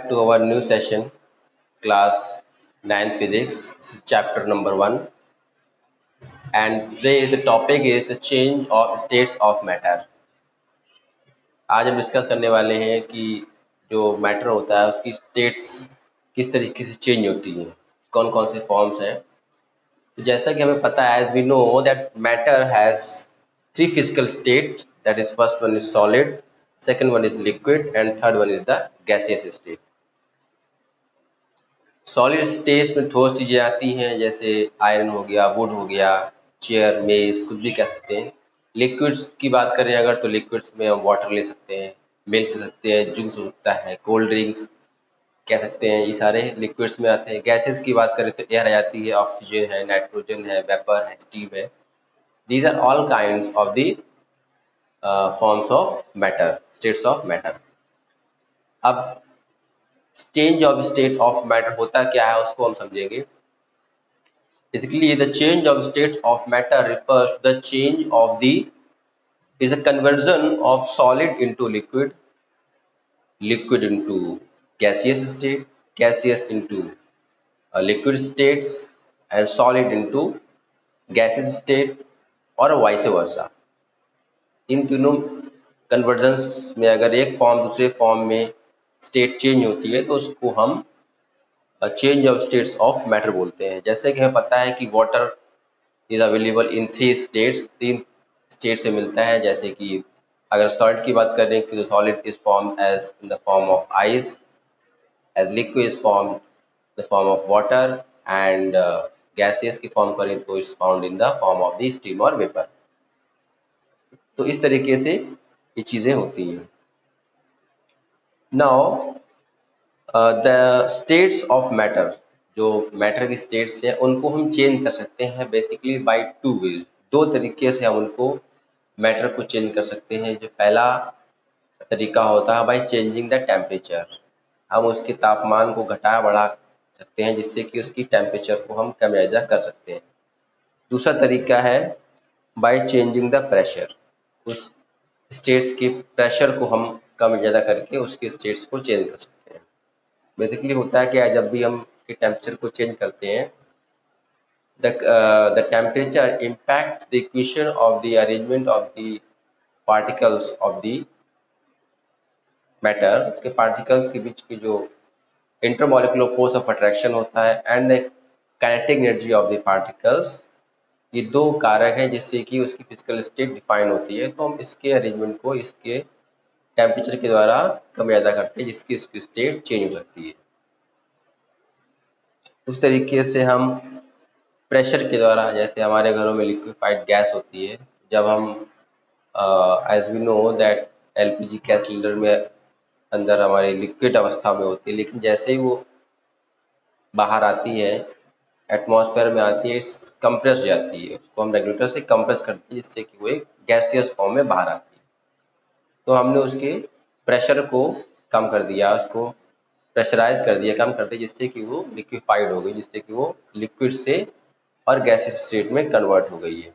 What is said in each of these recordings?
To our new session, class 9 physics. This is chapter number 1, and today the topic is the change of states of matter. आज हम discuss करने वाले हैं कि जो matter होता है उसकी स्टेट्स किस तरीके से चेंज होती हैं, कौन कौन से फॉर्म्स हैं। तो जैसा कि हमें पता है, as we know that matter has three physical state, that is first one is solid, second one is liquid and third one is the gaseous state. Solid state में ठोस चीज़ें आती हैं, जैसे आयरन हो गया, वुड हो गया, चेयर, मेज, कुछ भी कह सकते हैं। लिक्विड्स की बात करें अगर, तो लिक्विड्स में हम वाटर ले सकते हैं, मिल्क ले सकते हैं, जूस हो सकता है, कोल्ड ड्रिंक्स कह सकते हैं, ये सारे लिक्विड्स में आते हैं। गैसेस की बात करें तो एयर आ जाती है, ऑक्सीजन है, नाइट्रोजन है, वेपर है, स्टीम है। These are all kinds of the forms of matter, states of matter. अब change of state of matter होता क्या है उसको हम समझेंगे। Basically, the change of states of matter refers to the change of the is a conversion of solid into liquid, liquid into gaseous state, gaseous into liquid states, and solid into gaseous state और vice versa. इन तीनों convergence में अगर एक form दूसरे form में state change होती है तो उसको हम change of states of matter बोलते हैं। जैसे कि हमें पता है कि water is available in three states, तीन स्टेट से मिलता है। जैसे कि अगर सॉलिड की बात करें कि solid is form as in the form of ice, as liquid is form the form of water, and gases की फॉर्म करें तो is found in the form of the steam और वेपर। तो इस तरीके से ये चीजें होती हैं। Now the states of matter, जो मैटर की स्टेट्स हैं उनको हम चेंज कर सकते हैं बेसिकली बाय टू वेज। दो तरीके से हम उनको मैटर को चेंज कर सकते हैं। जो पहला तरीका होता है बाय चेंजिंग द टेम्परेचर, हम उसके तापमान को घटा बढ़ा सकते हैं जिससे कि उसकी टेम्परेचर को हम कम या ज़्यादा कर सकते हैं। दूसरा तरीका है बाय चेंजिंग द प्रेशर, उस स्टेट्स के प्रेशर को हम कम या ज़्यादा करके उसके स्टेट्स को चेंज कर सकते हैं। बेसिकली होता है कि जब भी हम इसके टेम्परेचर को चेंज करते हैं, the temperature impacts the equation of the arrangement of the particles of the matter, उसके particles के बीच की जो intermolecular force of attraction होता है and the kinetic energy of the particles, ये दो कारक हैं जिससे कि उसकी फिजिकल स्टेट डिफाइन होती है। तो हम इसके अरेंजमेंट को इसके टेम्परेचर के द्वारा कम ज़्यादा करते हैं जिसकी इसकी स्टेट चेंज हो सकती है। उस तरीके से हम प्रेशर के द्वारा, जैसे हमारे घरों में लिक्विफाइड गैस होती है, जब हम as we know that LPG gas cylinder में अंदर हमारी लिक्विड अवस्था में होती है, लेकिन जैसे ही वो बाहर आती है, एटमॉस्फेयर में आती है, कंप्रेस हो जाती है, उसको हम रेगुलेटर से कंप्रेस करते हैं जिससे कि वो एक गैसियस फॉर्म में बाहर आती है। तो हमने उसके प्रेशर को कम कर दिया, उसको प्रेशराइज कर दिया, कम कर दिया, जिससे कि वो लिक्विफाइड हो गई, जिससे कि वो लिक्विड से और गैसियस स्टेट में कन्वर्ट हो गई है।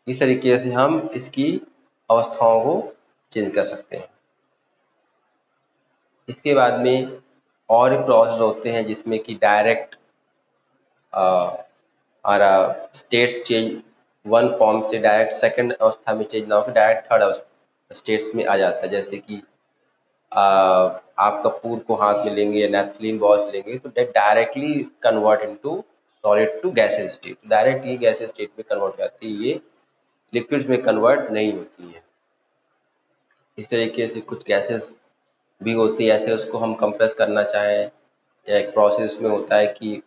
इस तरीके से हम इसकी अवस्थाओं को चेंज कर सकते हैं। इसके बाद में और भी प्रोसेस होते हैं जिसमें कि डायरेक्ट हमारा स्टेट्स चेंज वन फॉर्म से डायरेक्ट सेकंड अवस्था में चेंज ना होकर डायरेक्ट थर्ड स्टेट्स में आ जाता है। जैसे कि आप कपूर को हाथ में लेंगे या नेफ्थलीन बॉल्स लेंगे तो directly convert into solid to gases state, direct ये गैसेज स्टेट में कन्वर्ट हो जाती है, ये लिक्विड्स में कन्वर्ट नहीं होती है। इस तरीके से कुछ गैसेस भी होती है, ऐसे उसको हम कंप्रेस करना चाहें या एक प्रोसेस में होता है कि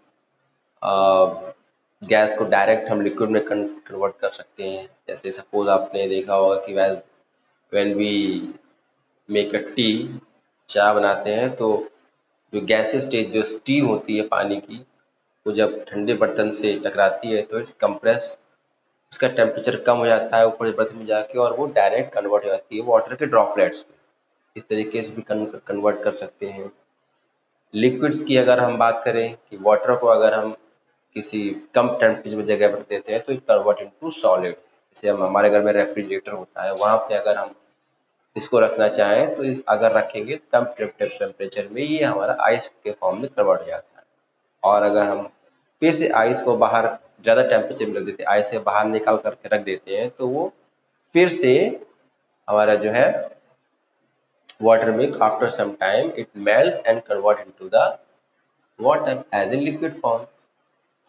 गैस को डायरेक्ट हम लिक्विड में कन्वर्ट कर सकते हैं। जैसे सपोज आपने देखा होगा कि when we make a tea, चाय बनाते हैं, तो जो गैसेस स्टेज जो स्टीम होती है पानी की, वो जब ठंडे बर्तन से टकराती है तो इट्स कंप्रेस, उसका टेम्परेचर कम हो जाता है ऊपर बर्तन में जाके और वो डायरेक्ट कन्वर्ट हो जाती है वाटर के ड्रॉपलेट्स में। इस तरीके से भी कन्वर्ट कर सकते हैं। लिक्विड्स की अगर हम बात करें कि वाटर को अगर हम किसी कम टेम्परेचर जगह पर देते हैं तो इट कन्वर्ट इनटू सॉलिड। जैसे हम हमारे घर में रेफ्रिजरेटर होता है, वहाँ पे अगर हम इसको रखना चाहें तो अगर रखेंगे तो कम टेम्परेचर में ये हमारा आइस के फॉर्म में कन्वर्ट हो जाता है। और अगर हम फिर से आइस को बाहर ज़्यादा टेम्परेचर में रख देते हैं, आइस से बाहर निकाल करके रख देते हैं, तो वो फिर से हमारा जो है वाटर में after some time it melts and convert into the water as a liquid form.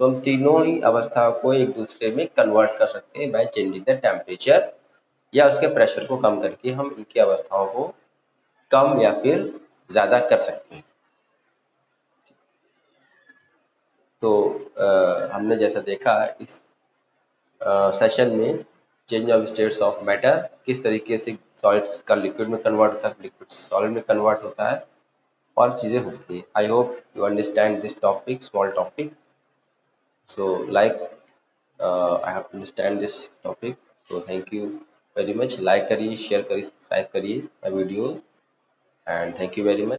तो हम तीनों ही अवस्था को एक दूसरे में कन्वर्ट कर सकते हैं बाय चेंजिंग द टेम्परेचर, या उसके प्रेशर को कम करके हम इनकी अवस्थाओं को कम या फिर ज़्यादा कर सकते हैं। तो हमने जैसा देखा इस सेशन में change of states of matter, किस तरीके से सॉलिड्स का लिक्विड में कन्वर्ट होता है, लिक्विड सॉलिड में कन्वर्ट होता है, और चीज़ें होती हैं। I hope you understand this topic, small topic. So like I have understand this topic. So thank you very much. Like करिए, शेयर करिए, सब्सक्राइब करिए my video, and thank you very much.